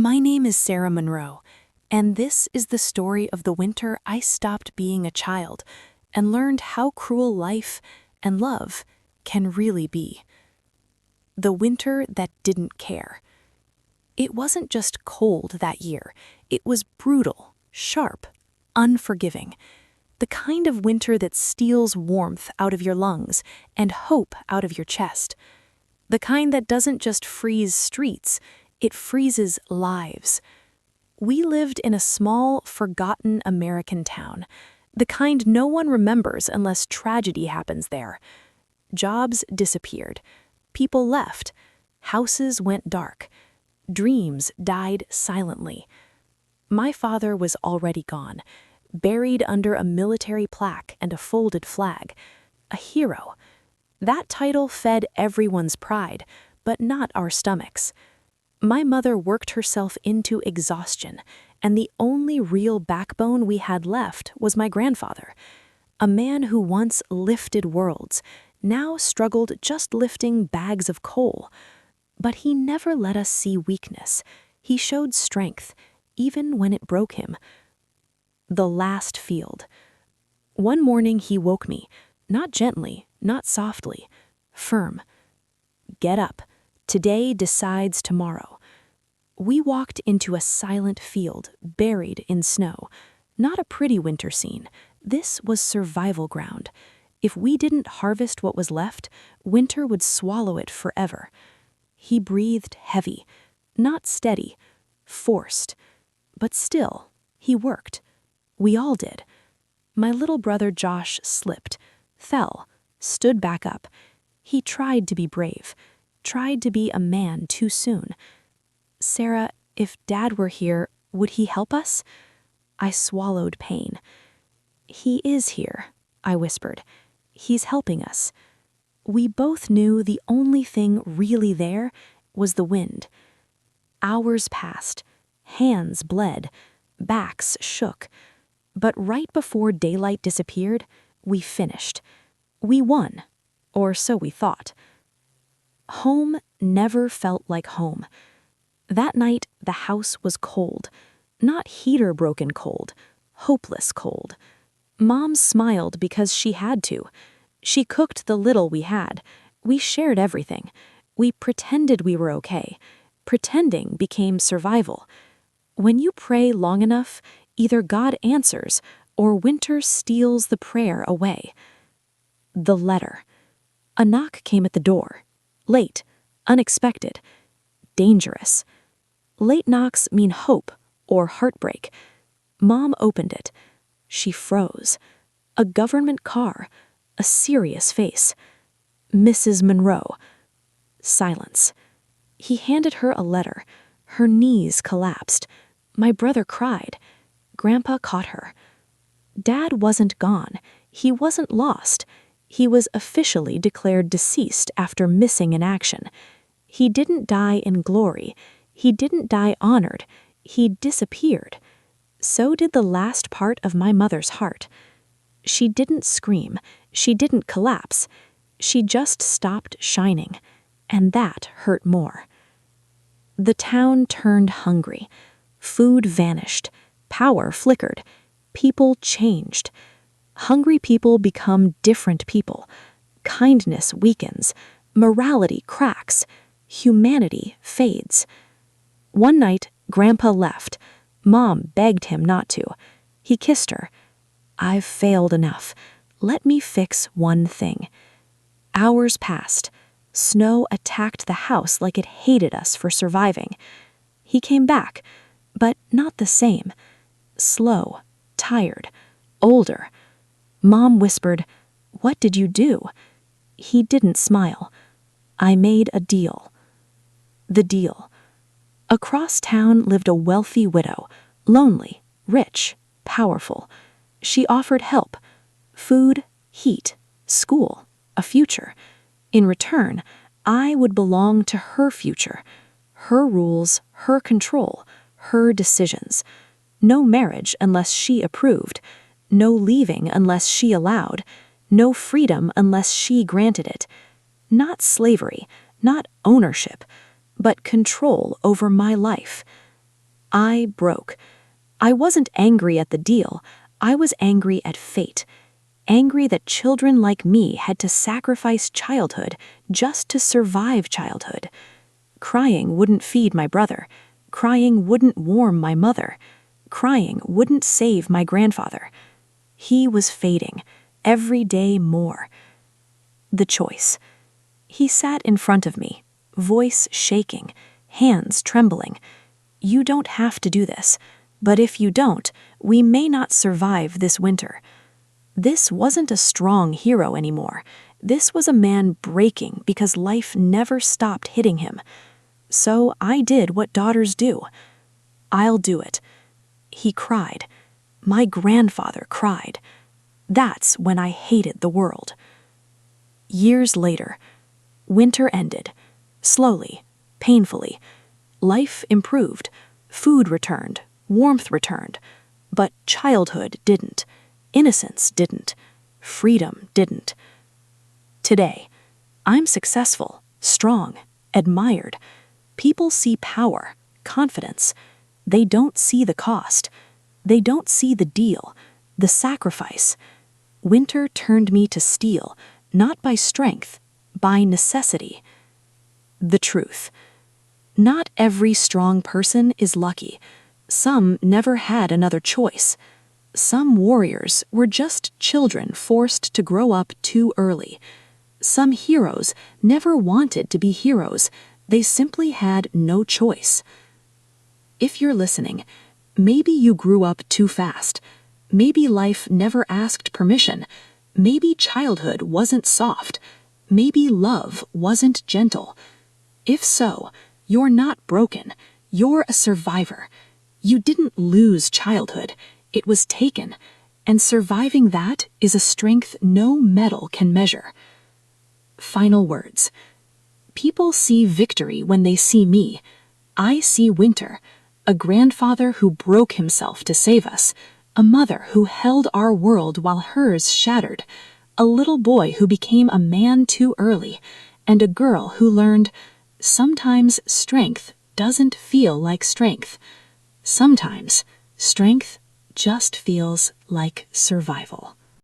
My name is Sarah Monroe, and this is the story of the winter I stopped being a child and learned how cruel life and love can really be. The winter that didn't care. It wasn't just cold that year, it was brutal, sharp, unforgiving. The kind of winter that steals warmth out of your lungs and hope out of your chest. The kind that doesn't just freeze streets, it freezes lives. We lived in a small, forgotten American town, the kind no one remembers unless tragedy happens there. Jobs disappeared. People left. Houses went dark. Dreams died silently. My father was already gone, buried under a military plaque and a folded flag. A hero. That title fed everyone's pride, but not our stomachs. My mother worked herself into exhaustion, and the only real backbone we had left was my grandfather. A man who once lifted worlds, now struggled just lifting bags of coal. But he never let us see weakness. He showed strength, even when it broke him. The last field. One morning he woke me, not gently, not softly, firm. Get up. Today decides tomorrow. We walked into a silent field, buried in snow. Not a pretty winter scene. This was survival ground. If we didn't harvest what was left, winter would swallow it forever. He breathed heavy, not steady, forced. But still, he worked. We all did. My little brother Josh slipped, fell, stood back up. He tried to be brave, tried to be a man too soon. Sarah, if Dad were here, would he help us? I swallowed pain. He is here, I whispered. He's helping us. We both knew the only thing really there was the wind. Hours passed. Hands bled. Backs shook. But right before daylight disappeared, we finished. We won, or so we thought. Home never felt like home. That night, the house was cold. Not heater-broken cold, hopeless cold. Mom smiled because she had to. She cooked the little we had. We shared everything. We pretended we were okay. Pretending became survival. When you pray long enough, either God answers or winter steals the prayer away. The letter. A knock came at the door. Late, unexpected, dangerous. Late knocks mean hope or heartbreak. Mom opened it. She froze. A government car. A serious face. Mrs. Monroe. Silence. He handed her a letter. Her knees collapsed. My brother cried. Grandpa caught her. Dad wasn't gone. He wasn't lost. He was officially declared deceased after missing in action. He didn't die in glory. He didn't die honored. He disappeared. So did the last part of my mother's heart. She didn't scream. She didn't collapse. She just stopped shining. And that hurt more. The town turned hungry. Food vanished. Power flickered. People changed. Hungry people become different people. Kindness weakens. Morality cracks. Humanity fades. One night, Grandpa left. Mom begged him not to. He kissed her. I've failed enough. Let me fix one thing. Hours passed. Snow attacked the house like it hated us for surviving. He came back, but not the same. Slow, tired, older. Mom whispered, "What did you do?" He didn't smile. I made a deal. The deal. Across town lived a wealthy widow, lonely, rich, powerful. She offered help, food, heat, school, a future. In return, I would belong to her future, her rules, her control, her decisions. No marriage unless she approved, no leaving unless she allowed, no freedom unless she granted it. Not slavery, not ownership, but control over my life. I broke. I wasn't angry at the deal. I was angry at fate. Angry that children like me had to sacrifice childhood just to survive childhood. Crying wouldn't feed my brother. Crying wouldn't warm my mother. Crying wouldn't save my grandfather. He was fading, every day more. The choice. He sat in front of me, voice shaking, hands trembling. You don't have to do this, but if you don't, we may not survive this winter. This wasn't a strong hero anymore. This was a man breaking because life never stopped hitting him. So I did what daughters do. I'll do it. He cried. My grandfather cried. That's when I hated the world. Years later, winter ended. Slowly, painfully. Life improved. Food returned. Warmth returned. But childhood didn't. Innocence didn't. Freedom didn't. Today, I'm successful, strong, admired. People see power, confidence. They don't see the cost. They don't see the deal, the sacrifice. Winter turned me to steel, not by strength, by necessity. The truth. Not every strong person is lucky. Some never had another choice. Some warriors were just children forced to grow up too early. Some heroes never wanted to be heroes. They simply had no choice. If you're listening, maybe you grew up too fast. Maybe life never asked permission. Maybe childhood wasn't soft. Maybe love wasn't gentle. If so, you're not broken. You're a survivor. You didn't lose childhood. It was taken. And surviving that is a strength no medal can measure. Final words. People see victory when they see me. I see winter, a grandfather who broke himself to save us, a mother who held our world while hers shattered, a little boy who became a man too early, and a girl who learned, sometimes strength doesn't feel like strength. Sometimes strength just feels like survival.